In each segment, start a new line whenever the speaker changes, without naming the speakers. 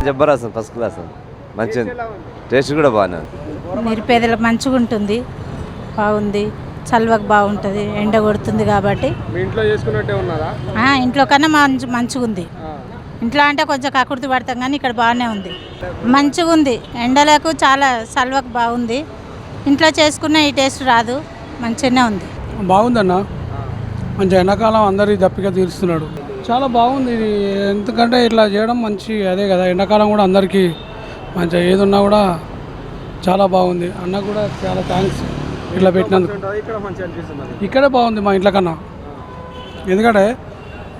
Jabardasth first class మంచిగా taste కూడా బాగానే ఉంది.
నిరుపేదలకు మంచిగా ఉంటుంది, బాగుంది. చల్వకు బాగుంటుంది, ఎండ కొడుతుంది కాబట్టి.
ఇంట్లో చేసుకున్నట్టే ఉన్నదా?
ఇంట్లో కన్నా మంచిగా ఉంది. ఇంట్లో అంటే కొంచెం కకుర్తి పడతాం కానీ ఇక్కడ బాగానే ఉంది, మంచిగా ఉంది. ఎండలకు చాలా చల్వకు బాగుంది. ఇంట్లో చేసుకున్న ఈ టేస్ట్ రాదు, మంచిగానే ఉంది.
బాగుందన్న, మంచి ఎండాకాలం అందరి దప్పిక తీరుస్తున్నాడు. చాలా బాగుంది ఇది. ఎందుకంటే ఇట్లా చేయడం మంచి అదే కదా, ఎండాకాలం కూడా అందరికీ మంచిగా ఏది ఉన్నా కూడా చాలా బాగుంది. అన్న కూడా చాలా థ్యాంక్స్ ఇట్లా పెట్టినందుకు. ఇక్కడే బాగుంది మా ఇంట్లో కన్నా. ఎందుకంటే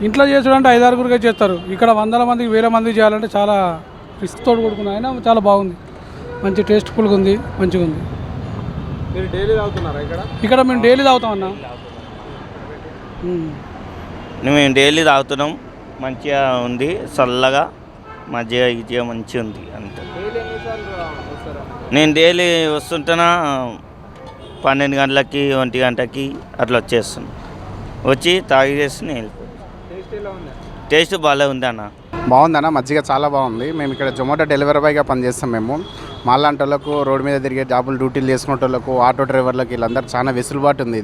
ఇంట్లో చేసుడంటే 5-6 చేస్తారు, ఇక్కడ 100 మందికి 1000 మందికి చేయాలంటే చాలా రిస్క్ తోడు కూడుకున్న అయినా చాలా బాగుంది. మంచి టేస్ట్ఫుల్గా ఉంది, మంచిగా ఉంది. ఇక్కడ మేము డైలీ తాగుతామన్నా.
మేము డైలీ తాగుతున్నాం, మంచిగా ఉంది. చల్లగా మజ్జిగ మంచిగా ఉంది అంతే. నేను డైలీ వస్తుంటేనా 12 గంటలకి 1 గంటకి అట్లా వచ్చేస్తున్నాను. వచ్చి తాగేసి నేను టేస్ట్ బాగా ఉంది అన్న.
బాగుందన్న, మజ్జిగ చాలా బాగుంది. మేము ఇక్కడ జొమాటో డెలివరీ బాయ్గా పనిచేస్తాం. మేము మాలాంటి వాళ్ళకు, రోడ్డు మీద తిరిగే జాబులు డ్యూటీలు చేసుకునే వాళ్ళకు, ఆటో డ్రైవర్లకు వీళ్ళందరూ చాలా వెసులుబాటు ఉంది.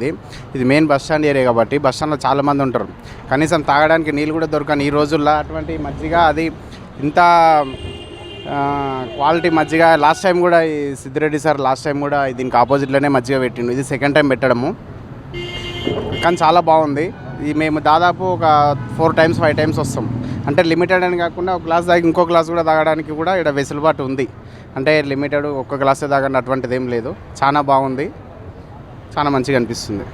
ఇది మెయిన్ బస్ స్టాండ్ ఏరియా కాబట్టి బస్ స్టాండ్లో చాలామంది ఉంటారు. కనీసం తాగడానికి నీళ్ళు కూడా దొరకని ఈ రోజుల్లో అటువంటి మజ్జిగ, అది ఇంత క్వాలిటీ మజ్జిగ. లాస్ట్ టైం కూడా ఈ సిద్ధిరెడ్డి సార్ లాస్ట్ టైం కూడా దీనికి ఆపోజిట్లోనే మజ్జిగ పెట్టిండు. ఇది సెకండ్ టైం పెట్టడము, కానీ చాలా బాగుంది. ఇది మేము దాదాపు ఒక 4 times 5 times వస్తాం. అంటే లిమిటెడ్ అని కాకుండా ఒక గ్లాస్ తాగి ఇంకో గ్లాస్ కూడా తాగడానికి కూడా ఇక్కడ వెసులుబాటు ఉంది. అంటే లిమిటెడ్ ఒక్క గ్లాసే తాగండి అటువంటిది ఏం లేదు. చాలా బాగుంది, చాలా మంచిగా అనిపిస్తుంది.